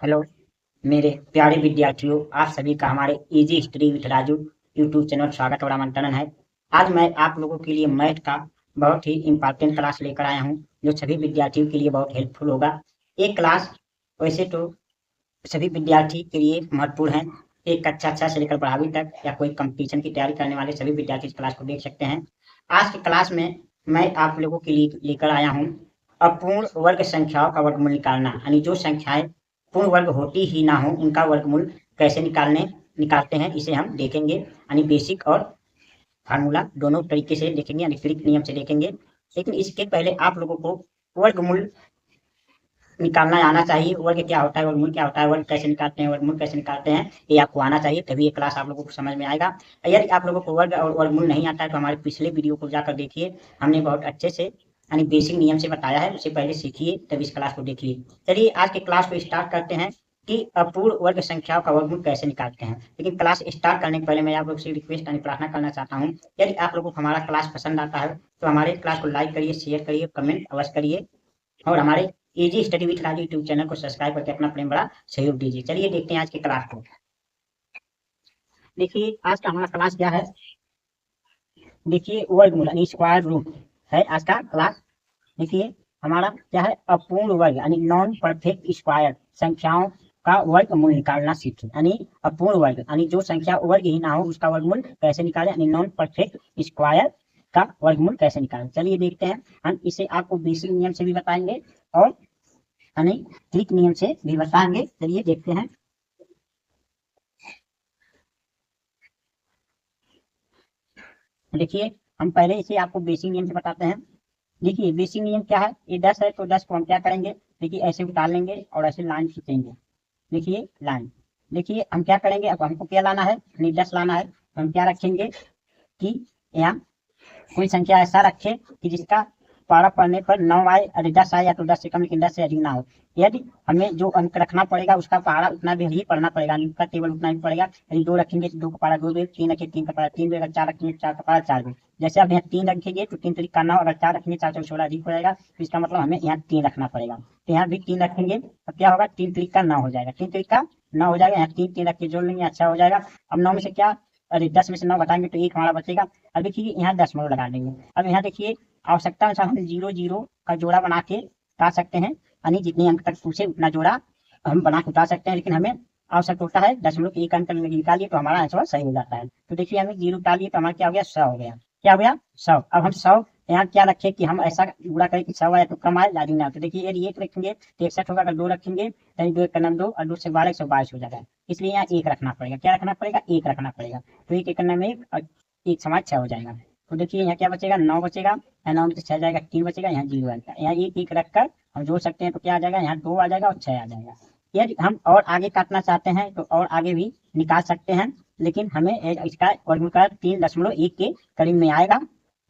Hello मेरे प्यारे विद्यार्थियों, आप सभी का हमारे easy history with Raju YouTube channel स्वागत और आमंत्रण है। आज मैं आप लोगों के लिए मैथ का बहुत ही इम्पोर्टेंट क्लास लेकर आया हूं, जो सभी विद्यार्थियों के लिए बहुत हेल्पफुल होगा। ये क्लास वैसे तो सभी विद्यार्थी के लिए महत्वपूर्ण है। एक कक्षा 6 से लेकर 12वीं तक या कोई कंपटीशन की तैयारी करने वाले सभी विद्यार्थी इस क्लास को देख सकते हैं। आज की क्लास में मैं आप लोगों के लिए लेकर आया हूँ अपूर्ण वर्ग संख्याओं का वर्गमूल निकालना, यानी जो संख्याएं पूर्ण वर्ग होती ही ना हो उनका वर्गमूल कैसे निकालते हैं, इसे हम देखेंगे। यानी बेसिक और फार्मूला दोनों तरीके से देखेंगे, यानी त्रिक नियम से देखेंगे। लेकिन इसके पहले आप लोगों को वर्गमूल निकालना आना चाहिए। वर्ग क्या होता है, वर्गमूल क्या होता है, वर्ग कैसे निकालते हैं, वर्गमूल कैसे निकालते हैं, ये आपको आना चाहिए, तभी ये क्लास आप लोगों को समझ में आएगा। यदि आप लोगों को वर्ग और वर्गमूल नहीं आता है तो हमारे पिछले वीडियो को जाकर देखिए, हमने बहुत अच्छे से यानी बेसिक नियम से बताया है, उसे पहले सीखिए तब इस क्लास को देखिए। चलिए आज के क्लास को स्टार्ट करते हैं कि अपूर्ण वर्ग संख्याओं का वर्गमूल कैसे निकालते हैं। लेकिन क्लास स्टार्ट करने के पहले मैं आप लोग से रिक्वेस्ट यानी प्रार्थना करना चाहता हूँ, यदि आप लोगों को हमारा क्लास पसंद आता है तो हमारे क्लास को लाइक करिए, शेयर करिए, कमेंट अवश्य करिए और हमारे easy study with Raju YouTube channel को सब्सक्राइब करके अपना प्रेम बड़ा सहयोग दीजिए। चलिए देखते हैं आज के क्लास को। देखिए आज का हमारा क्लास क्या है, देखिए वर्गमूल यानी स्क्वायर रूट है आज का क्लास। देखिए हमारा क्या है, अपूर्ण वर्ग यानी नॉन परफेक्ट स्क्वायर संख्याओं का वर्गमूल निकालना सीखें। यानी अपूर्ण वर्ग यानी जो संख्या वर्ग ही ना हो उसका वर्गमूल कैसे निकालें, यानी नॉन परफेक्ट स्क्वायर का वर्गमूल कैसे निकालें। चलिए देखते हैं, हम इसे आपको बेसिक नियम से भी बताएंगे और यानी त्रिक नियम से भी बताएंगे। चलिए देखते हैं। देखिए हम पहले इसे आपको बेसिक नियम से बताते हैं। देखिए बेसिक नियम क्या है, ये 10 है तो 10 को हम क्या करेंगे, देखिए ऐसे उतार लेंगे और ऐसे लाइन खींचेंगे। देखिए लाइन, देखिए हम क्या करेंगे, अब हमको क्या लाना है, यानी 10 लाना है तो हम क्या रखेंगे कि यहाँ कोई संख्या ऐसा रखे कि जिसका पारा पढ़ने पर 9 आए, अरे 10 आए या तो 10 से कम लेकिन 10 से अधिक ना हो। यदि हमें जो अंक रखना पड़ेगा उसका पारा उतना भी ही पढ़ना पड़ेगा, उसका टेबल उतना ही पड़ेगा। यदि 2 रखेंगे तो 2 का पारा 2 दे, 3 रखेंगे 3 का पारा 3 देगा, 4 रखेंगे 4 का पारा 4 दे। जैसे अब यहाँ 3 रखेंगे तो 3 तरीका 9, अगर 4 रखेंगे 4 16 अधिक हो जाएगा, तो इसका मतलब हमें यहाँ 3 रखना पड़ेगा। तो यहाँ भी 3 रखेंगे तो क्या होगा, 3 तरीका 9 हो जाएगा, 3 तरीका 9 हो जाएगा। यहाँ 3 3 रख के जोड़ लेंगे, अच्छा हो जाएगा। अब 9 में से क्या, अरे 10 में से 9 घटाएंगे तो 1 हमारा बचेगा। अब देखिए यहाँ 10 मोड़ लगा देंगे। अब यहाँ देखिए आवश्यकता अनुसार हम 0 0 का जोड़ा बना के उतार सकते हैं, यानी जितने अंक तक पूछे उतना जोड़ा हम बना के उतार सकते हैं। लेकिन हमें आवश्यक होता है 1 अंक निकालिए तो हमारा आंसर सही हो जाता है। तो देखिए हमें 0 डालिए तो हमारा क्या हो गया, 100 हो गया। क्या हो गया, 100। अब हम 100 यहाँ क्या रखे कि हम ऐसा गुणा करें कि 100 आए तो कम आए, ज्यादा ना। तो देखिए यदि 1 रखेंगे तो 61 होगा, अगर 2 रखेंगे तो 2 एक 2 और 2 से 12 122 हो जाएगा। इसलिए यहाँ 1 रखना पड़ेगा। क्या रखना पड़ेगा, 1 रखना पड़ेगा। तो 1 एक में 1 और 1 समाज 6 हो जाएगा। तो देखिए यहाँ क्या बचेगा, 9 बचेगा। यहाँ 9 में से 6 जाएगा, 3 बचेगा, यहाँ 0 आएगा। यहाँ 1 1 रखकर हम जोड़ सकते हैं तो क्या आ जाएगा, यहाँ 2 आ जाएगा और 6 आ जाएगा। यदि हम और आगे काटना चाहते हैं तो और आगे भी निकाल सकते हैं, लेकिन हमें इसका वर्गमूल का 3.1 के करीब में आएगा।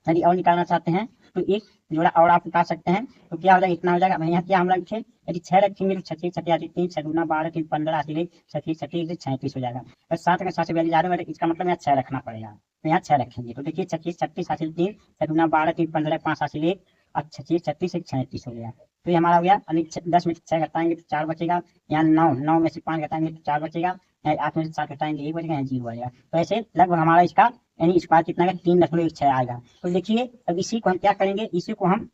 यदि और निकालना चाहते हैं तो एक जोड़ा और आप निकाल सकते हैं, तो क्या हो जाएगा, इतना हो जाएगा। यहाँ क्या हम रखें, यदि 6 रखेंगे तो 36 36 3 6 दूना 12 3 15 36 36 37 हो जाएगा। और 7 का 7 से 11 इसका मतलब यहाँ 6 रखना पड़ेगा। तो यहाँ 6 रखेंगे तो देखिए 36 36 हासिल 3 6 दूना 12 3 15 5 हासिल 1 और 36 36 37 हो गया। तो ये हमारा हो गया। 10 में से 6 घटाएंगे तो 4 बचेगा। यहाँ 9 9 में से 5 घटाएंगे तो 4 बचेगा। 8 में से 7 घटाएंगे 1 बचेगा, यहाँ 0 बचेगा। तो ऐसे लगभग हमारा इसका यानी स्क्वायर कितना है, 3.16 आएगा। तो देखिए अब इसी को हम क्या करेंगे, इसी को हम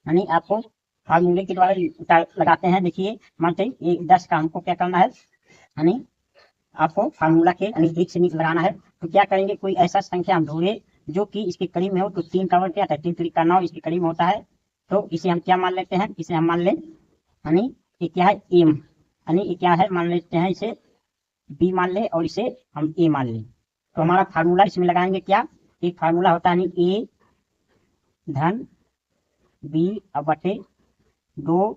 यानी आपको फार्मूले के द्वारा लगाते हैं। देखिए मानते हैं 10 का हमको क्या करना है, यानी आपको फार्मूला के यानी ट्रिक से लगाना है। तो क्या करेंगे, कोई ऐसा संख्या हम ढूंढे जो कि इसके करीब में हो। तो 3 का वर्ग क्या था, 3 3 का 9 इसके करीब में होता है। तो इसे हम क्या मान लेते हैं, इसे हम मान लें यानी ये क्या है, एम, यानी ये क्या है, मान लेते हैं इसे बी मान ले और इसे हम ए मान लें। तो हमारा फार्मूला इसमें लगाएंगे क्या, एक फार्मूला होता है ए धन बी अब बटे 2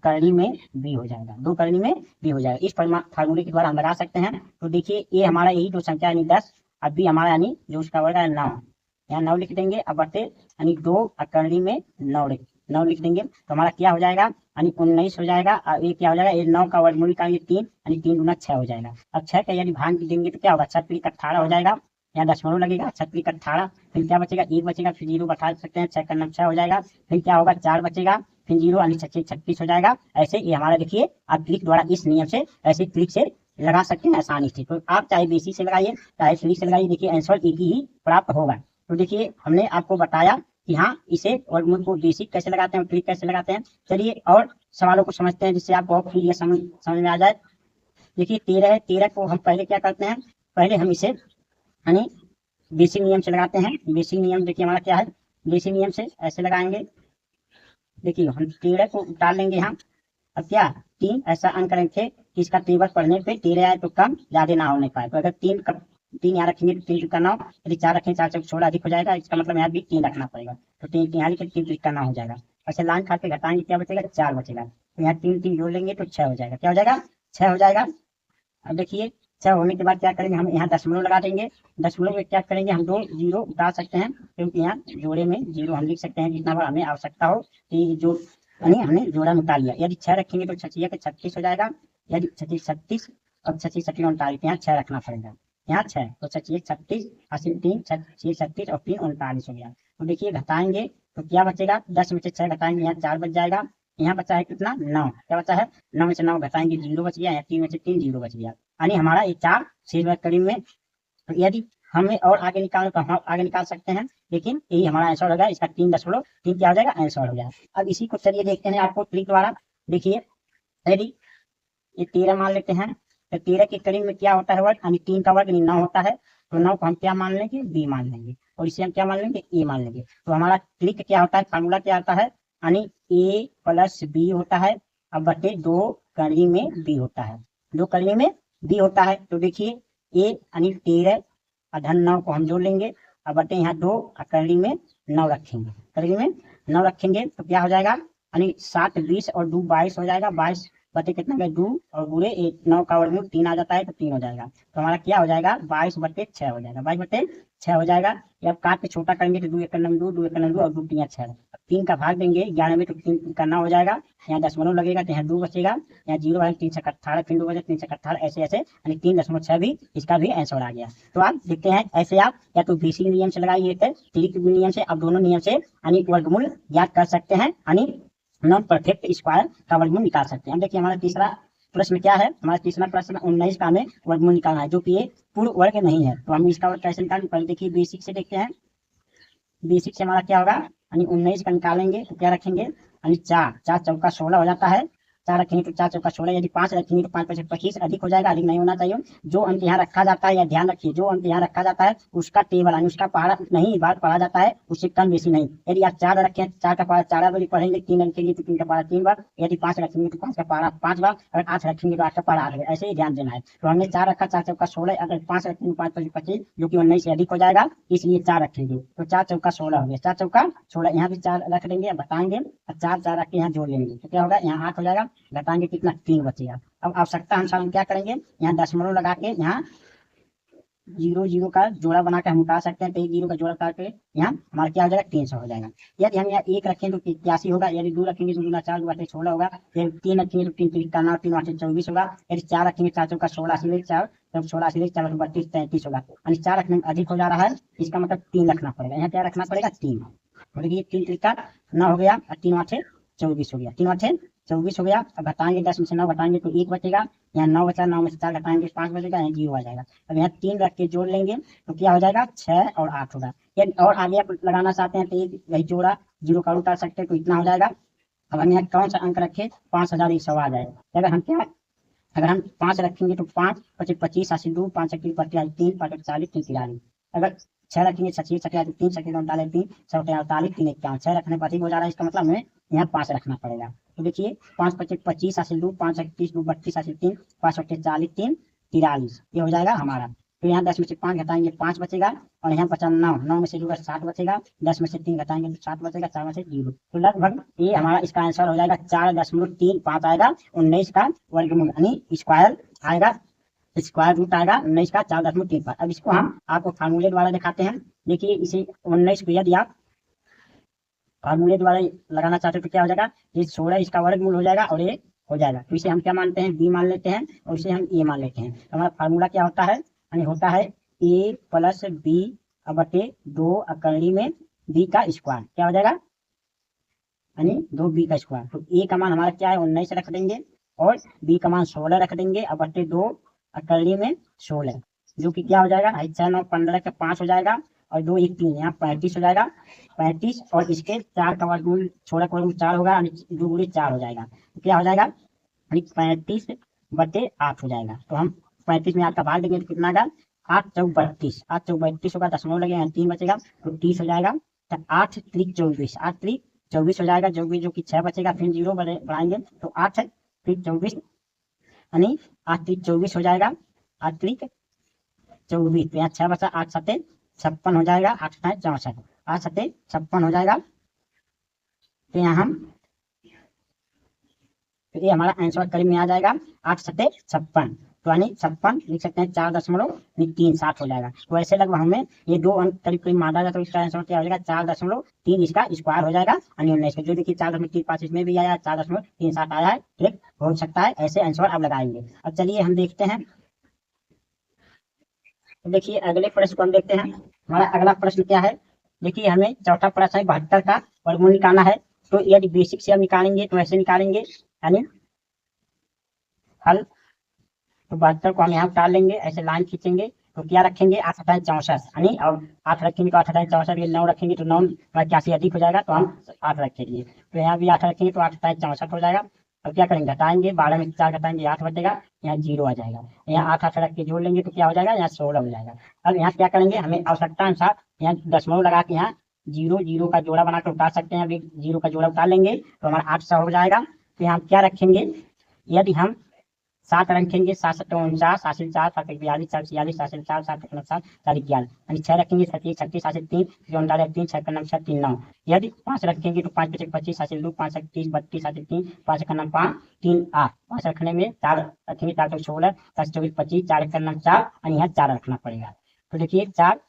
करनी में बी हो जाएगा, 2 करनी में बी हो जाएगा। इस फार्मूले के द्वारा हम लगा सकते हैं। तो देखिए ए हमारा यही जो संख्या यानी 10, अब बी हमारा यानी जो उसका वर्ग है 9, यहाँ 9 लिख देंगे। अब बटे यानी 2 करनी में 9 लिख देंगे तो हमारा क्या हो जाएगा, यानी 19 हो जाएगा। और ये क्या हो जाएगा, ये 9 का वर्गमूल का ये 3 यानी 3 गुना 6 हो जाएगा। अब 6 का यदि भाग देंगे तो क्या होगा, 6 3 18 हो जाएगा। यहाँ दशमलव लगेगा, 6 3 18, फिर क्या बचेगा, 1 बचेगा, फिर 0 बैठा सकते हैं, 6 का 9 6 हो जाएगा। फिर क्या होगा, 4 बचेगा, फिर 0 यानी 36 हो जाएगा। ऐसे ये हमारा देखिए आप ट्रिक द्वारा इस नियम से ऐसे ट्रिक से लगा सकते हैं आसानी से। तो आप चाहे बेसिक से लगाइए चाहे ट्रिक से लगाइए, देखिए आंसर एक ही प्राप्त होगा। तो देखिए हमने आपको बताया कि हाँ इसे वर्गमूल को बेसिक कैसे लगाते हैं और ट्रिक कैसे लगाते हैं। चलिए और सवालों को समझते हैं जिससे आपको और क्लियर समझ में आ जाए। देखिए 13 है, 13 को हम पहले क्या करते हैं, पहले हम इसे यानी बेसिक नियम से लगाते हैं। बेसिक नियम देखिए हमारा क्या है, बेसिक नियम से ऐसे लगाएंगे। देखिए हम 13 को उतार लेंगे यहाँ। अब क्या 3 ऐसा अंक रखे कि इसका टेबल पढ़ने पे 13 आए तो कम ज्यादा ना होने पाए। तो अगर 3 यहाँ रखेंगे तो 3 का 9, यदि 4 रखेंगे 4 से 16 अधिक हो जाएगा, इसका मतलब यहाँ भी 3 रखना पड़ेगा। तो 3 यहाँ लिखे 3 का 9 हो जाएगा। ऐसे लाइन खा के घटाएंगे क्या बचेगा, 4 बचेगा। तो यहाँ 3 जोड़ लेंगे तो 6 हो जाएगा। क्या हो जाएगा, 6 हो जाएगा। अब देखिए 6 होने के बाद क्या करेंगे, हम यहाँ दशमलव लगा देंगे। दशमलव में क्या करेंगे, हम 2 जीरो उतार सकते हैं क्योंकि यहाँ जोड़े में जीरो हम लिख सकते हैं जितना बार हमें आवश्यकता हो। कि जो यानी हमने जोड़ा में उतार लिया। यदि 6 रखेंगे तो 6 के 36 हो जाएगा। यदि 36 और 36 39, यहाँ 6 रखना पड़ेगा। यहाँ 6 तो 36 अस्सी 3 36 और 3 39 हो गया। तो देखिए घटाएंगे तो क्या बचेगा, 10 में से 6 घटाएंगे यहाँ 4 बच जाएगा। यहाँ बचा है कितना, 9। क्या बचा है, 9 में से 9 घटाएंगे 0 बच गया। यहाँ 3 में से 3 0 बच गया। यानी हमारा ये 4 शेष करीब में। तो यदि हमें और आगे निकालना तो हम आगे निकाल सकते हैं, लेकिन यही हमारा आंसर होगा। इसका 3.3 क्या हो जाएगा, आंसर हो जाएगा। अब इसी को चलिए देखते हैं आपको ट्रिक द्वारा। देखिए यदि ये 13 मान लेते हैं तो 13 के करीब में क्या होता है वर्ग, यानी 3 का वर्ग 9 होता है। तो 9 को हम क्या मान लेंगे, बी मान लेंगे, और इसे हम क्या मान लेंगे, ए मान लेंगे। तो हमारा ट्रिक क्या होता है, फार्मूला क्या आता है, यानी ए प्लस बी होता है। अब बटे 2 कड़ी में बी होता है, 2 कड़ी में बी होता है। तो देखिए ए यानी 13 धन 9 को हम जोड़ लेंगे। अब बटे यहाँ 2 कड़ी में 9 रखेंगे, कड़ी में 9 रखेंगे तो क्या हो जाएगा, यानी 7 20 और 2 22 हो जाएगा। 22 बटे कितना गए 2 और बुरे 9 का वर्गमूल 3 आ जाता है तो 3 हो जाएगा। तो हमारा क्या हो जाएगा, 22/6 हो जाएगा। 22/6 हो जाएगा। ये अब काट के छोटा करेंगे तो 2 1 2 2 1 2 और 2 3 6। 3 का भाग देंगे 11 में तो 3 करना हो जाएगा। यहाँ दशमलव लगेगा तो यहाँ 2 बचेगा। यहाँ 0 है 3 से 18, फिर 2 बचे 3 से 18, ऐसे ऐसे यानी 3.6 भी इसका भी आंसर आ गया। तो आप देखते हैं ऐसे आप या तो बेसिक नियम से लगाइए ट्रिक नियम से, आप दोनों नियम से यानी वर्गमूल ज्ञात कर सकते हैं, यानी नॉन परफेक्ट स्क्वायर का वर्गमूल निकाल सकते हैं। देखिए हमारा तीसरा प्रश्न क्या है, हमारा तीसरा प्रश्न 19 का हमें वर्गमूल निकालना है, जो कि ये पूर्ण वर्ग नहीं है। तो हम इसका वर्ग कैसे निकालेंगे, पहले देखिए बेसिक से देखते हैं। बेसिक से हमारा क्या होगा, यानी 19 का निकालेंगे तो क्या रखेंगे, यानी 4 चौका 16 हो जाता है। 4 रखेंगे तो 4 चौका 16, यदि 5 रखेंगे तो 5 5 25 अधिक हो जाएगा, अधिक नहीं होना चाहिए। जो अंक यहाँ रखा जाता है, या ध्यान रखिए जो अंक यहाँ रखा जाता है उसका टेबल यानी उसका पहाड़ा नहीं बार पढ़ा जाता है, उससे कम बेसी नहीं। यदि आप 4 रखें 4 का पहाड़ा 4 बार पढ़ेंगे, 3 रखेंगे तो 3 का पहाड़ा 3 बार, यदि 5 रखेंगे तो 5 का पहाड़ा 5 बार, अगर 8 रखेंगे तो 8 का पहाड़ा 8 बार। ऐसे ही ध्यान देना है। तो हमने 4 रखा, 4 चौका 16, अगर 5 रखेंगे 5 5 25, जो कि 19 से अधिक हो जाएगा, इसलिए 4 रखेंगे। तो 4 चौका 16 हो गया, 4 चौका 16। यहाँ भी 4 रख देंगे, बताएंगे 4 रख के यहाँ जोड़ लेंगे तो क्या होगा, यहाँ 8 हो जाएगा। घटाएंगे कितना, 3 बचेगा। अब आवश्यकता अनुसार हम क्या करेंगे, यहाँ दशमलव लगा के यहाँ 0 का जोड़ा बना के हम उतार सकते हैं। तो 1 0 का जोड़ा उतार के यहाँ हमारा क्या हो जाएगा, 300 हो जाएगा। यदि हम यहाँ 1 रखें तो 81 होगा। यदि 2 रखेंगे तो 2 4 2 16 होगा। यदि 3 रखेंगे तो 3 3 का 9 3 8 24 होगा। यदि 4 रखेंगे 4 चौका 16 सीधे 4, जब 16 सीधे 4 32 33 होगा। यानी 4 रखने में अधिक हो जा रहा है, इसका मतलब 3 रखना पड़ेगा। यहाँ क्या रखना पड़ेगा, 3। देखिए 3 3 का 9 हो गया, 3 8 24 हो गया, 3 8 24 हो गया। अब घटाएंगे 10 में से 9 घटाएंगे तो 1 बचेगा। यहाँ 9 बचा, 9 में से 4 घटाएंगे 5 बचेगा, यहाँ 0 आ जाएगा। अब यहाँ 3 रख के जोड़ लेंगे तो क्या हो जाएगा, 6 और 8 होगा। यदि और आगे आप लगाना चाहते हैं तो ये वही जोड़ा 0 का उतार सकते हैं तो इतना हो जाएगा। अब हम यहाँ कौन सा अंक रखे, 5100 आ जाएगा। अगर हम 5 रखेंगे तो 5 25 25 80 2 5 3 45 3 5 40 3 43। अगर 6 रखेंगे 26 37 3 37 39 3 48 3 51। 6 रखने पर अधिक हो जा रहा है, इसका मतलब हमें यहाँ 5 रखना पड़ेगा। तो देखिए 5 25 25 80 2 5 31 2 32 80 3 5 40 3 43, ये हो जाएगा हमारा। तो यहाँ 10 में से 5 घटाएंगे 5 बचेगा, और यहाँ बचा 9, 9 में से 7 बचेगा। 10 में से 3 घटाएंगे तो 7 बचेगा, 4 में से 0। तो लगभग ये हमारा इसका आंसर हो जाएगा 4.35 आएगा 19 का वर्गमूल, यानी स्क्वायर आएगा, स्क्वायर रूट आएगा 19 का 4.35। अब इसको हम आपको फार्मूले द्वारा दिखाते हैं। देखिए इसे 19 को यदि आप फार्मूले द्वारा लगाना चाहते हो तो क्या हो जाएगा, ये 16 इसका वर्गमूल हो जाएगा और ये हो जाएगा। तो इसे हम क्या मानते हैं, बी मान लेते हैं, और इसे हम ए मान लेते हैं। तो हमारा फार्मूला क्या होता है, यानी होता है ए प्लस बी बटे 2 अकरणी में बी का स्क्वायर। क्या हो जाएगा, यानी 2b का स्क्वायर। तो a का मान हमारा क्या है 19 रख देंगे और b का मान 16 रख देंगे। अब बटे 2 अकली में 16, जो कि क्या हो जाएगा 6 9 15 का 5 हो जाएगा और 2 1 3, यहाँ 35 हो जाएगा 35। और इसके 4 का वर्गमूल 16 का वर्गमूल 4 होगा यानी 2 गुणे 4 हो जाएगा। तो क्या हो जाएगा 35/8 हो जाएगा। तो हम 35 में 8 का भाग देंगे तो कितना आएगा 8 चौक 32, 8 चौक 32 होगा, दशमलव लगेगा 3 बचेगा तो 30 हो जाएगा। तो 8 त्रिक 24, 8 त्रिक 24 हो जाएगा, जो कि 6 बचेगा, फिर 0 बढ़ाएंगे तो 8 त्रिक 24 यानी 8 त्रिक 24 हो जाएगा, 8 त्रिक 24। तो यहाँ 6 बचा, 8 सते 56 हो जाएगा, 8 सताए 64, 8 सते 56 हो जाएगा। तो यहाँ हम तो ये हमारा आंसर करीब में आ जाएगा 8 सते 56। तो यानी 56 लिख सकते हैं 4.37 हो जाएगा। तो ऐसे लगभग हमें ये 2 अंक करीब करीब माना जाए तो इसका आंसर क्या हो जाएगा 4.3 इसका स्क्वायर हो जाएगा यानी 19 का। जो देखिए 4.35 इसमें भी आया, 4.37 आया है, ठीक हो सकता है। ऐसे आंसर आप लगाएंगे। अब चलिए हम देखते हैं, तो देखिए अगले प्रश्न को हम देखते हैं। हमारा अगला प्रश्न क्या है, देखिए हमें चौथा प्रश्न है 72 का वर्गमूल निकालना है। तो यदि बेसिक से हम निकालेंगे तो ऐसे निकालेंगे, यानी हल। तो 72 को हम यहाँ उतार लेंगे, ऐसे लाइन खींचेंगे तो क्या रखेंगे 8 सताए 64 यानी, और 8 रखेंगे तो 8 सताए 64, ये 9 रखेंगे तो 9 81 अधिक हो जाएगा तो हम 8 रखेंगे। तो यहाँ भी 8 रखेंगे तो 8 सताए 64 हो जाएगा। अब क्या करेंगे घटाएंगे, 12 में 4 घटाएंगे 8 बचेगा, यहाँ 0 आ जाएगा। यहाँ 8 8 रख के जोड़ लेंगे तो क्या हो जाएगा यहाँ 16 हो जाएगा। अब यहाँ क्या करेंगे, हमें आवश्यकता अनुसार यहाँ दशमलव लगा के यहाँ 0 0 का जोड़ा बनाकर उतार सकते हैं। अभी 0 का जोड़ा उतार लेंगे तो हमारा 800 हो जाएगा। तो यहाँ क्या रखेंगे, यदि हम 7 रखेंगे 7 7 49, 7 4 7 42, 4 46, 7 4 7 7 4 11 यानी 6 रखेंगे 36 36, 7 3 3 6 6 3 9। यदि 5 रखेंगे तो 5 5 25, 7 2 5 30 32, 7 3 5 5 3 8, 5 रखने में 4 रखेंगे 4 तो 16, 7 24 25, 4 4 यानी यहाँ 4 रखना पड़ेगा। तो देखिए 4,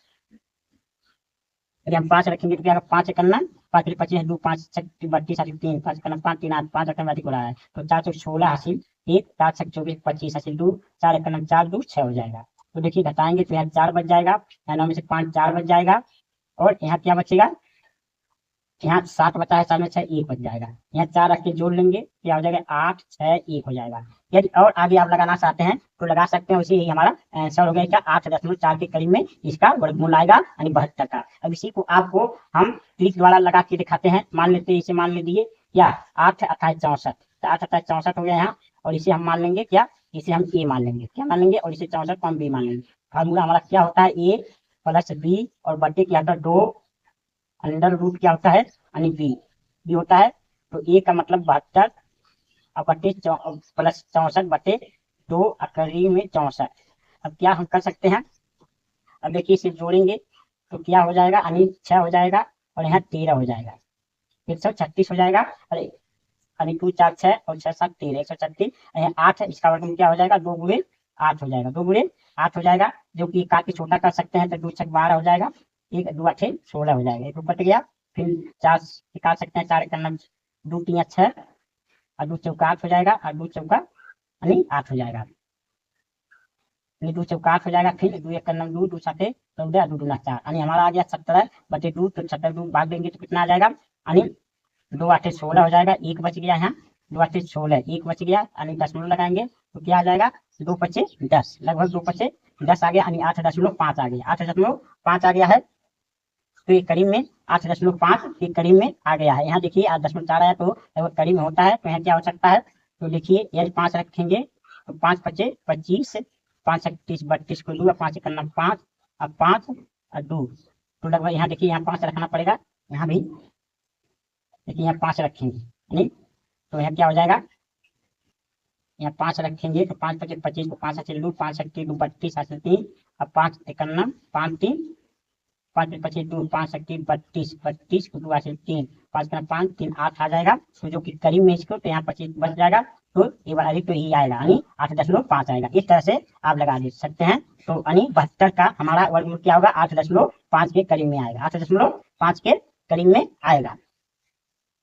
यदि हम 5 रखेंगे तो क्या 5 करना 5 25 2 5 32 3 5 करना 5 3 8, 5 रखना अधिक हो रहा है तो 4 तो 16 हासिल 1, 4 24 25 हासिल 2, 4 करना 4 2 6 हो जाएगा। तो देखिए घटाएंगे तो यहाँ 4 बच जाएगा, यहाँ 9 में से 5 4 बच जाएगा और यहाँ क्या बचेगा, यहाँ 7 बचा है, 7 में 6 1 बच जाएगा। यहाँ 4 रख के जोड़ लेंगे क्या हो जाएगा 8 6 1 हो जाएगा। यदि और आगे आप लगाना चाहते हैं तो लगा सकते हैं, उसी ही हमारा आंसर हो गया क्या 8.4 के करीब में इसका वर्गमूल आएगा यानी 72 का। अब इसी को आपको हम ट्रिक द्वारा लगा के दिखाते हैं। मान लेते हैं, इसे मान लीजिए क्या 8 28 64, तो 8 28 64 हो गया यहाँ, और इसे हम मान लेंगे क्या, इसे हम ए मान लेंगे, क्या मान लेंगे, और इसे 64 को हम बी मान लेंगे। फार्मूला हमारा क्या होता है ए प्लस बी और बटे क्या होता है 2 अंडर रूट क्या होता है यानी बी होता है। तो ए का मतलब 72 और बटे प्लस 64 बटे 2 अकरी में 64। अब क्या हम कर सकते हैं, अब देखिए इसे जोड़ेंगे तो क्या हो जाएगा यानी 6 हो जाएगा और यहाँ 13 हो जाएगा, 136 हो जाएगा। अरे यानी 2 4 6 और 6 7 13 136, यहाँ 8 है, इसका वर्गमूल क्या हो जाएगा 2 गुणे 8 हो जाएगा, 2 गुणे 8 हो जाएगा, जो कि काफी छोटा कर सकते हैं। तो 2 6 12 हो जाएगा, 1 2 8 16 हो जाएगा, एक बट गया। फिर 4 निकाल सकते हैं, 4 करना 2 3 6 और 2 चौका 8 हो जाएगा, और 2 चौका यानी 8 हो जाएगा, 2 चौका 8 हो जाएगा। फिर 2 1 करना 2 2 7 14 2 2 4 यानी हमारा आ गया 17 बटे 2। तो 17 2 भाग देंगे तो कितना आ जाएगा यानी 2 8 16 हो जाएगा, 1 बच गया यहाँ 2 8 16 1 बच गया यानी दशमलव लगाएंगे तो क्या आ जाएगा 2 5 10, लगभग 2 5 10 आ गया यानी 8.5 आ गया, 8.5 आ गया है। तो ये करीब में 8.5 के करीब में आ गया है। यहाँ देखिए 8.4 आया तो लगभग करीब में होता है। तो यहाँ क्या हो सकता है, तो देखिए यदि 5 रखेंगे तो 5 5 25, 5 30 32 को 2 5 करना 5 और 5 और 2, तो लगभग यहाँ देखिए यहाँ 5 रखना पड़ेगा, यहाँ भी देखिए यहाँ 5 रखेंगे नहीं, तो यहाँ क्या हो जाएगा, यहाँ 5 रखेंगे तो 5 5 25 को 5 से 2 5 2 32 3 और 5 51 5 3 5 25 2 5 32 32 को 2 से 3 5 5 3 8 आ जाएगा। तो जो कि करीब में इसको तो यहाँ 25 बच जाएगा, तो ये वाला अधिक तो यही आएगा यानी 8.5 आएगा। इस तरह से आप लगा दे सकते हैं। तो यानी 72 का हमारा वर्गमूल क्या होगा 8.5 के करीब में आएगा, 8.5 के करीब में आएगा।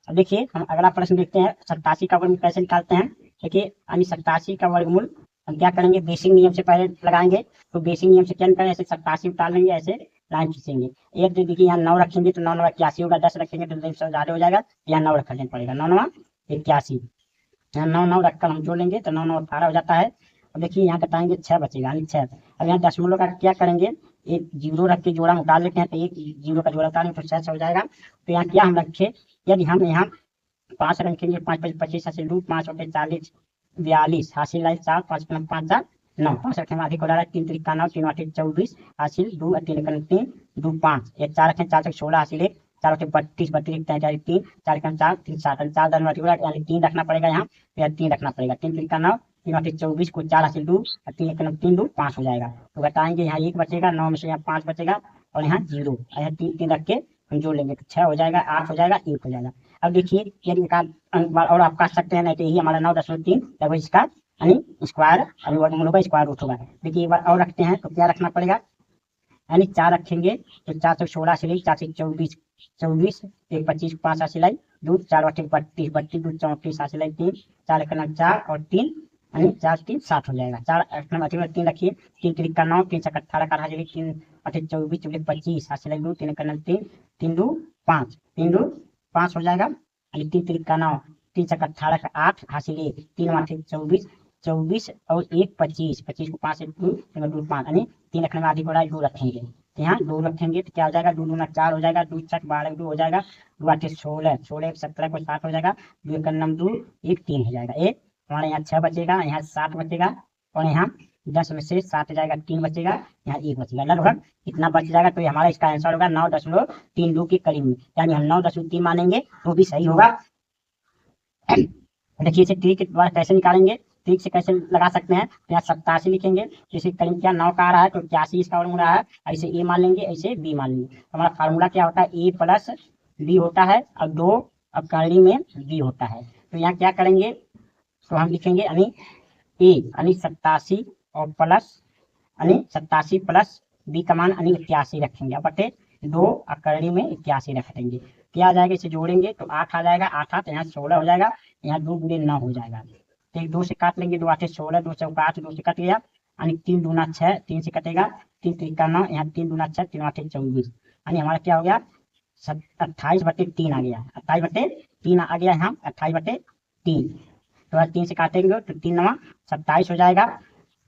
अब देखिए हम अगला प्रश्न देखते हैं, 87 का वर्गमूल कैसे निकालते हैं। देखिए यानी 87 का वर्गमूल हम क्या करेंगे, बेसिक नियम से पहले लगाएंगे। तो बेसिक नियम से क्या करें, ऐसे 87 उतार लेंगे, ऐसे लाइन खींचेंगे। एक तो देखिए यहाँ 9 रखेंगे तो 9 9 81 होगा, 10 रखेंगे तो 2 ज़्यादा हो जाएगा, यहाँ 9 रखना पड़ेगा, 9 9 81। यहाँ 9 9 रखकर हम जोड़ लेंगे तो 9 9 18 हो जाता है। अब देखिए यहाँ घटाएंगे 6 बचेगा, यानी 6। अब यहाँ दशमलव का क्या करेंगे, एक जीरो रख के जोड़ा उतार लेते हैं, तो एक जीरो का जोड़ा उतारेंगे तो 6 हो जाएगा। तो यहाँ क्या हम रखे, यदि हम यहाँ 5 रखेंगे, 5 5 25 हासिल 2, 5 होते 40 42 हासिल लाए 4, 5 5 4 9, 5 रखें अधिक हो रहा है, 3 3 9, 3 8 24 हासिल 2 3 3 2 5, एक 4 रखें 4 16 हासिल 1, 4 होते 32 32 43 3, 4 4 3 7 4 धन यानी 3 रखना पड़ेगा यहाँ, तो 3 रखना पड़ेगा, 3 3 9, 3 8 24 को 4 हासिल 2 3 1 3 2 5 हो जाएगा। तो घटाएंगे यहाँ 1 बचेगा, 9 में से यहाँ 5 बचेगा और यहाँ 0, यहाँ 3 3 रख के हम जोड़ लेंगे तो 6 हो जाएगा, 8 हो जाएगा, 1 हो जाएगा। अब देखिए यदि एक आध अंक और आप काट सकते हैं, नहीं तो यही हमारा 9.3 लगभग इसका यानी स्क्वायर यानी वर्गमूल होगा, स्क्वायर रूट होगा। देखिए एक बार और रखते हैं तो क्या रखना पड़ेगा, यानी 4 रखेंगे तो 4 से 16 से 4 से 24 24 1 25 5 हासिल 2, 4 8 32 32 2 34 हासिल 3, 4 1 4 और 3 यानी 4 3 7 हो जाएगा। 4 3 रखिए, 3 3 का 9, 3 7 18 का हासिल 3 8 24 24 25 हासिल 2, 3 1 3 3 2 5 3 2 5 हो जाएगा, यानी 3 3 का 9, 3 7 18 का 8 हासिल 1, 3 8 24 24 और 1 25 25 को 5 से 2 5 यानी 3 रखने में अधिक हो रहा है, 2 रखेंगे तो यहाँ 2 रखेंगे तो क्या हो जाएगा, 2 2 4 हो जाएगा, 2 6 12 2 हो जाएगा, 2 8 16 16 17 को 7 हो जाएगा, 2 1 9 2 1 3 हो जाएगा। एक हमारे यहाँ 6 बचेगा, यहाँ 7 बचेगा और यहाँ 10 में से 7 जाएगा, 3 बचेगा, यहाँ 1 बचेगा, लगभग इतना बच जाएगा। तो हमारा इसका आंसर होगा 9.32 के करीब में, यानी हम 9.3 मानेंगे तो भी सही होगा। देखिए इसे ट्रिक के द्वारा कैसे निकालेंगे, ट्रिक से कैसे लगा सकते हैं, तो यहाँ 87 लिखेंगे, जैसे करीब क्या 9 का आ रहा है तो 81 इसका वर्गमूल रहा है, ऐसे ए मान लेंगे, ऐसे बी मान लेंगे। हमारा फार्मूला क्या होता है, ए प्लस बी होता है और 2 अब कड़ी में बी होता है। तो यहाँ क्या करेंगे, तो हम लिखेंगे यानी ए यानी 87 और प्लस यानी 87 प्लस बी का मान यानी 81 रखेंगे, बटे 2 अकड़ी में 81 रख देंगे। क्या आ जाएगा, इसे जोड़ेंगे तो 8 आ जाएगा, 8 8 यहाँ 16 हो जाएगा, यहाँ 2 गुणे 9 हो जाएगा। तो 2 से काट लेंगे, 2 8 16, 2 चौका 8, 2 से कट गया, यानी 3 दूना 6, 3 से कटेगा, 3 3 का 9, यहाँ 3 दूना 6, 3 8 24, यानी हमारा क्या हो गया 28/3 आ गया, 28/3 आ गया, यहाँ 28/3 तो 3 से काटेंगे तो 3 9 27 हो जाएगा,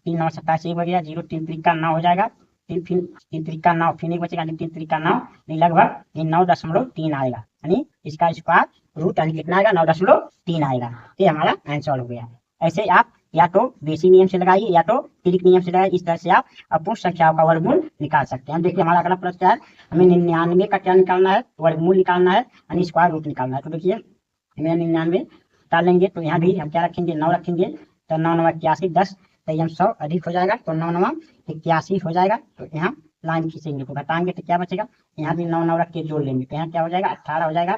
3 9 27 1 बच गया, 0 3 3 का 9 हो जाएगा, 3 3 का 9 फिर 1 बचेगा, 3 3 का 9 लगभग 9.3 आएगा, यानी इसका स्क्वायर रूट यानी कितना आएगा 9.3 आएगा। ये हमारा आंसर हो गया। ऐसे आप या तो बेसिक नियम से लगाइए या तो त्रिक नियम से लगाइए, इस तरह से आप अपूर्ण संख्याओं का वर्गमूल निकाल सकते हैं। देखिए हमारा अगला प्रश्न क्या है, हमें 99 का क्या निकालना है, वर्गमूल निकालना है यानी स्क्वायर रूट निकालना है। तो देखिए हमें 99 डालेंगे तो यहाँ भी हम क्या रखेंगे 9 रखेंगे, तो 9 9 81 10 तो हम 100 अधिक हो जाएगा, तो 9 9 81 हो जाएगा। तो यहाँ लाइन खींचेंगे तो घटाएंगे तो क्या बचेगा, यहाँ भी 9 9 रख के जोड़ लेंगे तो यहाँ क्या हो जाएगा 18 हो जाएगा।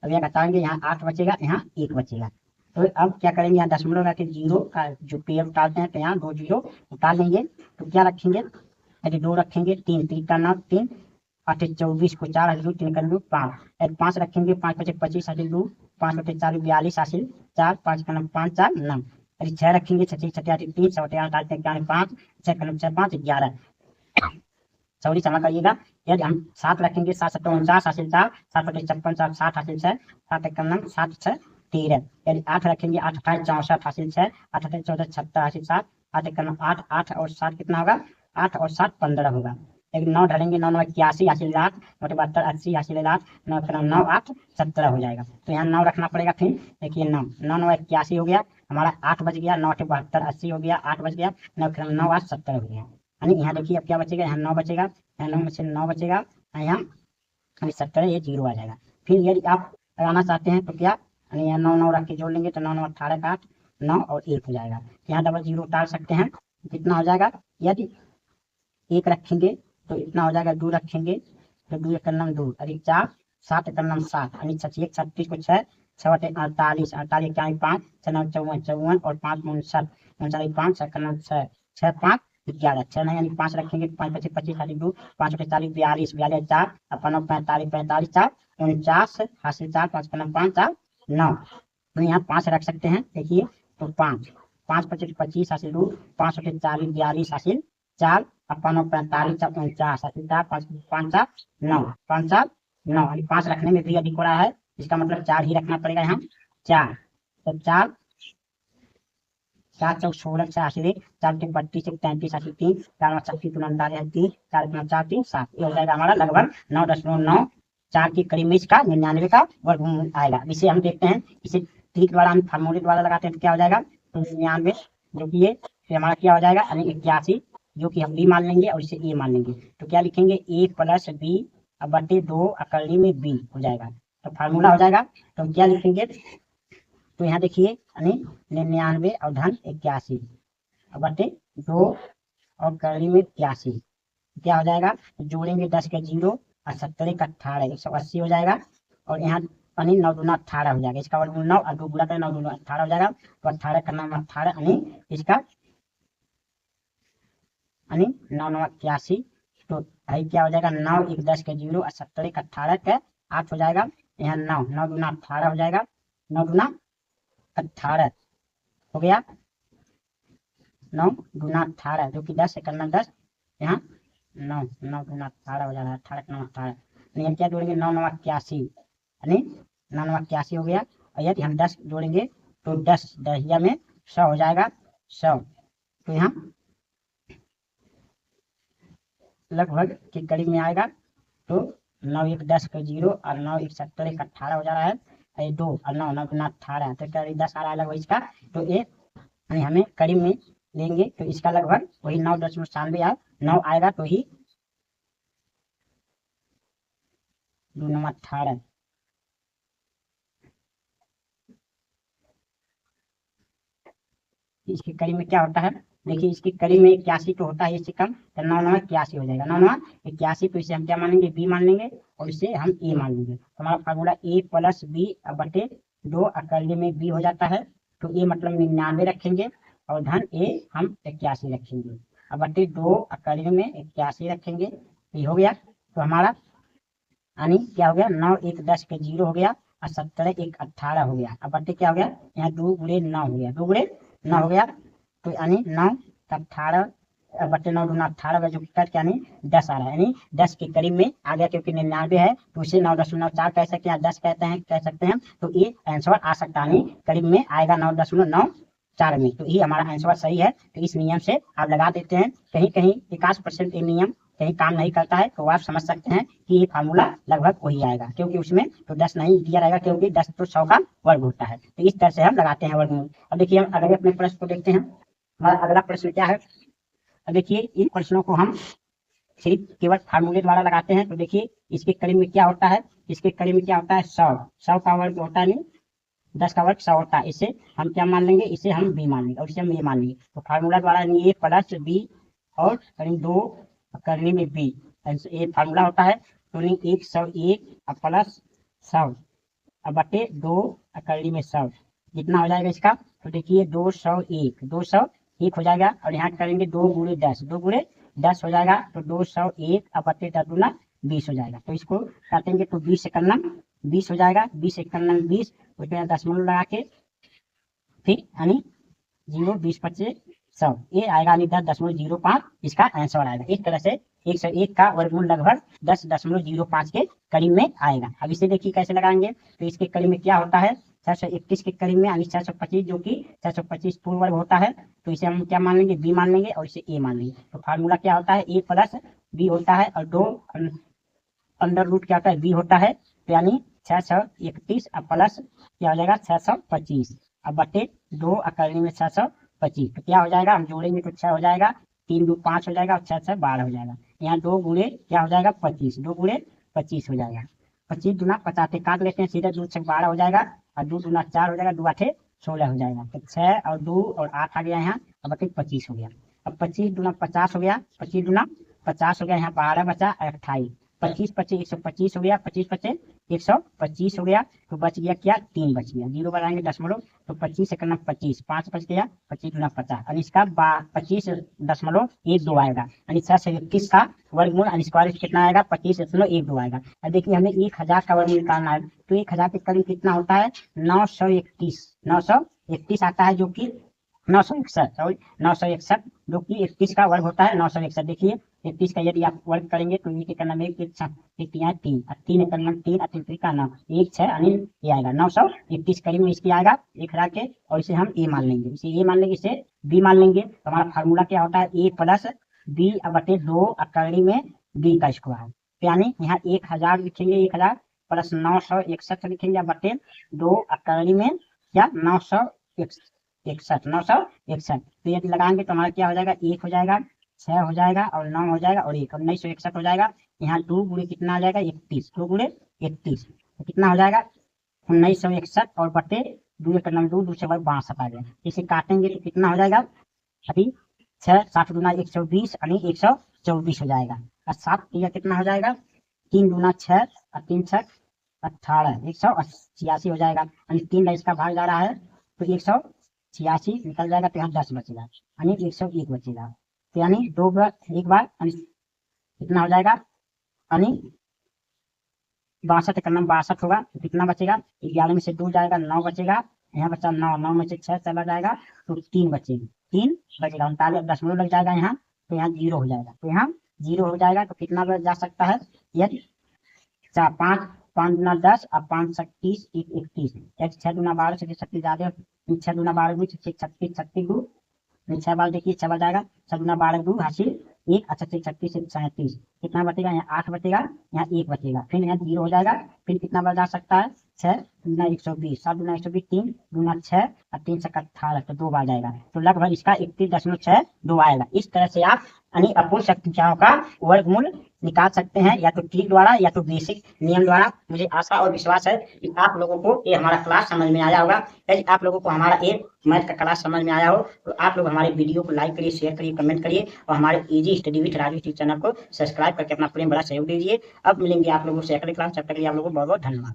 अब यहाँ घटाएंगे, यहाँ 8 बचेगा, यहाँ 1 बचेगा। तो अब क्या करेंगे, यहाँ दशमलव रख के 0 का जो पेड़ उतारते हैं तो यहाँ 2 0 उतार लेंगे। तो क्या रखेंगे, यदि 2 रखेंगे, 3 3 का 9 3 8 24 को 4 हासिल 3 का 5, यदि 5 रखेंगे 5 5 25 हासिल 2 5 बटे 4 42 हासिल 4 5 का 5 4 9, यदि 6 रखेंगे 6 6 8 3 7 8 8 5 6 का 6 5 11, सॉरी क्षमा करिएगा। यदि हम 7 रखेंगे 7 7 49 हासिल 4 7 बटे 56 7 60 हासिल 6 7 1 7 6 13, यदि 8 रखेंगे 8 28 64 हासिल 6 8 8 14 76 हासिल 7 8 1 8 8 और 7 कितना होगा 8 और 7 15 होगा। लेकिन 9 डालेंगे 9 9 81 हासिल 8 बटे 72 80 हासिल 8 9 9 8 17 हो जाएगा। तो यहाँ 9 रखना पड़ेगा। फिर देखिए 9 9 9 81 हो गया, हमारा 8 बच गया, 9 72 80 हो गया, 8 बच गया, 9 9 8 70 हो गया। यानी यहाँ देखिए अब क्या बचेगा, यहाँ 9 बचेगा, यहाँ 9 में से 9 बचेगा, यहाँ 70 ये 0 आ जाएगा। फिर यदि आप लगाना चाहते हैं तो क्या, यानी यहाँ 9 9 रख के जोड़ लेंगे तो 9 9 18 का 8 9 और 1 हो जाएगा। यहाँ डबल 0 डाल सकते हैं, कितना हो जाएगा, यदि 1 रखेंगे तो इतना हो जाएगा, 2 रखेंगे तो 2 1 2 अधिक 4 7 1 7 यानी 1 36 को 6 6 बटे 48 48 क्या 5 6 9 54 54 और 5 59 59 5 6 6 5 11 6 नहीं यानी 5 रखेंगे 5 25 25 हासिल 2 5 बटे 40 42 42 4 अपन 45 45 4 49 हासिल 4 5 5 4 9, तो यहाँ 5 रख सकते हैं। देखिए तो 5 5 25 25 हासिल 2 5 बटे 40 42 हासिल 4 अपन 45 49 4 5 5 9 5 9 5 रखने में भी अधिक हो रहा है, इसका मतलब 4 ही रखना पड़ेगा यहाँ 4। तो 4 4 चौक 16 86 4 3 32 33 83 4 5 36 39 3 4 5 4 3 7, ये हो जाएगा हमारा लगभग 9.94 के करीब में इसका 99 का वर्गमूल आएगा। इसे हम देखते हैं, इसे ट्रिक द्वारा हम फार्मूले द्वारा लगाते हैं तो क्या हो जाएगा, तो 99 जो कि ये फिर हमारा क्या हो जाएगा यानी 81, जो कि हम बी मान लेंगे और इसे ए मान लेंगे। तो क्या लिखेंगे ए प्लस बी बटे 2 अकरणी में बी हो जाएगा। तो फार्मूला हो जाएगा, तो हम क्या लिखेंगे, तो यहाँ देखिए यानी 99 और धन 81 बटे 2 और करनी में 81 क्या हो जाएगा, जोड़ेंगे 10 का 0 और 70 का 18 180 हो जाएगा। और यहाँ यानी 9 दूना 18 हो जाएगा, इसका वर्गमूल 9 और 2 गुणा करें 9 दूना 18 हो जाएगा। तो 18 का नाम 18 यानी इसका यानी 9 9 81, तो भाई क्या हो जाएगा 9 1 10 का 0 और 70 का 18 का 8 हो जाएगा। यहाँ 9 9 दूना 18 हो जाएगा, 9 दूना 18 हो गया, 9 दूना 18 जो कि 10 से करना 10, यहाँ 9 9 दूना 18 हो जाएगा, 18 का 9 18, यहाँ क्या जोड़ेंगे 9 9 81 यानी 9 9 81 हो गया। और यदि हम 10 जोड़ेंगे तो 10 दहिया में 100 हो जाएगा 100। तो यहाँ लगभग के करीब में आएगा, तो 9 1 10 का 0 और 9 1 70 का 18 हो जा रहा है, 2 और 9 9 गुना 18 तो करीब 10 आ रहा है लगभग इसका। तो ये यानी हमें करीब में लेंगे तो इसका लगभग वही 9.96 9 आएगा, तो ही 2 9 18 इसके करीब में क्या होता है, देखिए इसके करीब में 81 तो होता है, इससे कम तो 9 9 81 हो जाएगा, 9 9 81, तो इसे हम क्या मानेंगे बी मान लेंगे और इसे हम ए मान लेंगे। तो हमारा फार्मूला ए प्लस बी बटे 2 अकरणी में बी हो जाता है। तो ए मतलब 99 रखेंगे और धन ए हम 81 रखेंगे और बटे 2 अकरणी में 81 रखेंगे, ये हो गया। तो हमारा यानी क्या हो गया 9 1 10 के 0 हो गया और 70 1 18 हो गया। अब बटे क्या हो गया, यहाँ 2 गुणे 9 हो गया, 2 गुणे 9 हो गया। तो यानी 9 18 बटे 9 दूना 18 जो कट यानी 10 आ रहा है, यानी 10 के करीब में आ गया, क्योंकि 99 है तो उसे 9.4 कह सकते हैं, 10 कहते हैं कह सकते हैं, तो ये आंसर आ सकता है, करीब में आएगा 9.94 में। तो ये हमारा आंसर सही है। तो इस नियम से आप लगा देते हैं, कहीं कहीं 51% ये नियम कहीं काम नहीं करता है, तो आप समझ सकते हैं कि ये फार्मूला लगभग वही आएगा, क्योंकि उसमें तो 10 नहीं दिया रहेगा, क्योंकि 10 तो 100 का वर्ग होता है। तो इस तरह से हम लगाते हैं वर्गमूल। अब देखिए हम अगले अपने प्रश्न को देखते हैं, हमारा अगला प्रश्न क्या है। अब देखिए इन प्रश्नों को हम सिर्फ केवल फार्मूले द्वारा लगाते हैं। तो देखिए इसके करीब में क्या होता है, इसके करीब में क्या होता है 100, 100 का वर्ग होता है नहीं 10 का वर्ग 100 होता है, इसे हम क्या मान लेंगे, इसे हम बी मान लेंगे और इसे हम ए मान लेंगे। तो फार्मूला द्वारा ए प्लस बी और करीब 2 करने में बी, ये फार्मूला होता है। तो 101 प्लस 100 बटे 2 करने में 100 जितना हो जाएगा इसका। तो देखिए 201 हो जाएगा और यहाँ करेंगे 2 गुणे 10, 2 गुणे 10 हो जाएगा। तो 201 बटे 10 दूना 20 हो जाएगा। तो इसको काटेंगे तो 20 से करना 20 हो जाएगा, 20 से करना 20, उसमें दशमलव लगा के फिर यानी 0 20 25 100 ये आएगा, यानी 10.05 इसका आंसर आएगा। इस तरह से 101 का वर्गमूल लगभग 10.05 के करीब में आएगा। अब इसे देखिए कैसे लगाएंगे। तो इसके करीब में क्या होता है 631 के करीब में, यानी 625 जो कि 625 पूर्ण वर्ग होता है। तो इसे हम क्या मान लेंगे, बी मान लेंगे और इसे ए मान लेंगे। तो फार्मूला क्या होता है, ए प्लस बी होता है और 2 अंडर रूट क्या होता है बी होता है। तो यानी 631 प्लस क्या हो जाएगा 625 अब बटे 2 करने में 625, तो क्या हो जाएगा, हम जोड़ेंगे तो 6 हो जाएगा, 3 2 5 हो जाएगा और 6 6 12 हो जाएगा। यहाँ 2 गुणे क्या हो जाएगा 25, 2 गुणे 25 हो जाएगा, 25 दूना 50 काट लेते हैं सीधे, 2 6 12 हो जाएगा और 2 दूना 4 हो जाएगा, 2 8 16 हो जाएगा। तो 6 और 2 और 8 आ गया यहाँ, अब बटे 25 हो गया। अब 25 दूना 50 हो गया, 25 दूना 50 हो गया, यहाँ 12 बचा 28, 25 25 125 हो गया, 25 25 125 हो गया। तो बच गया क्या 3 बच गया, 0 बनाएंगे दशमलव, तो 25 से करना 25, 5 बच गया, 25 गुना 50 और इसका 25.12 आएगा, यानी 621 का वर्गमूल और स्क्वायर कितना आएगा 25.12 आएगा। अब देखिए हमें 1000 का वर्गमूल निकालना है, तो 1000 के करीब कितना होता है 931 आता है, जो कि 961 सॉरी 961 जो कि 31 का वर्ग होता है 961। देखिए 31 का यदि आप वर्ग करेंगे तो ये कितना में एक यहाँ 3 और 3 एक नंबर 3 और 3 का 9 1 6 अनिल ये आएगा 931 करीब में इसकी आएगा एक हरा के, और इसे हम ए मान लेंगे, इसे ए मान लेंगे, इसे बी मान लेंगे। तो हमारा फार्मूला क्या होता है ए प्लस बी बटे 2 कड़ी में बी का स्क्वायर। तो यानी यहाँ 1000 लिखेंगे, 1000 प्लस 961 लिखेंगे बटे 2 कड़ी में क्या 961 961। तो यदि लगाएंगे तो हमारा क्या हो जाएगा 1 हो जाएगा 6 हो जाएगा और 9 हो जाएगा और 1 1961 हो जाएगा। यहाँ 2 गुणे कितना आ जाएगा 31, 2 गुणे 31 तो कितना हो जाएगा 1961 और बटे 2 एक नंबर 2 दूसरे बार 62 आ गया। इसे काटेंगे तो कितना हो जाएगा अभी 6 7 गुना 120 यानी 124 हो जाएगा और 7 कितना हो जाएगा 3 गुना 6 और 3 6 18 186 हो जाएगा। यानी 3 इसका भाग जा रहा है तो 186 निकल जाएगा तो यहाँ 10 बचेगा यानी 101 बचेगा। तो यानी दो बार एक बार कितना हो जाएगा यानी 62 का नाम 62 होगा तो कितना बचेगा 11 में से 2 जाएगा 9 बचेगा, यहाँ बचा 9 9 में से 6 चला जाएगा तो 3 बचेगी 3 बचेगा 39 दशमलव लग जाएगा यहाँ तो यहाँ 0 हो जाएगा। तो यहाँ 0 हो जाएगा तो कितना बच जा सकता है यदि 4 5 5 गुना 10 और 5 30 31 6 गुना 12 से 36 ज्यादा 6 गुना 12 36 36 दो 6 बार देखिए 6 बार जाएगा 6 गुना 12 दो हासिल 1 अच्छा 36 से 37 कितना बचेगा यहाँ 8 बचेगा यहाँ 1 बचेगा फिर यहाँ 0 हो जाएगा। फिर कितना बार जा सकता है 6 गुना 120 7 गुना 120 3 गुना 6 और 3 से 18 तो 2 बार जाएगा तो लगभग इसका 31.62 आएगा। इस तरह से आप यानी अपूर्ण संख्याओं का वर्गमूल निकाल सकते हैं या तो ट्रिक द्वारा या तो बेसिक नियम द्वारा। मुझे आशा और विश्वास है कि आप लोगों को ये हमारा क्लास समझ में आया होगा। यदि आप लोगों को हमारा ये मैथ का क्लास समझ में आया हो तो आप लोग हमारे वीडियो को लाइक करिए, शेयर करिए, कमेंट करिए और हमारे easy study with Raju channel को सब्सक्राइब करके अपना प्रेम बड़ा सहयोग दीजिए। अब मिलेंगे आप लोगों से अगले क्लास, तब तक के लिए आप लोगों को बहुत बहुत धन्यवाद।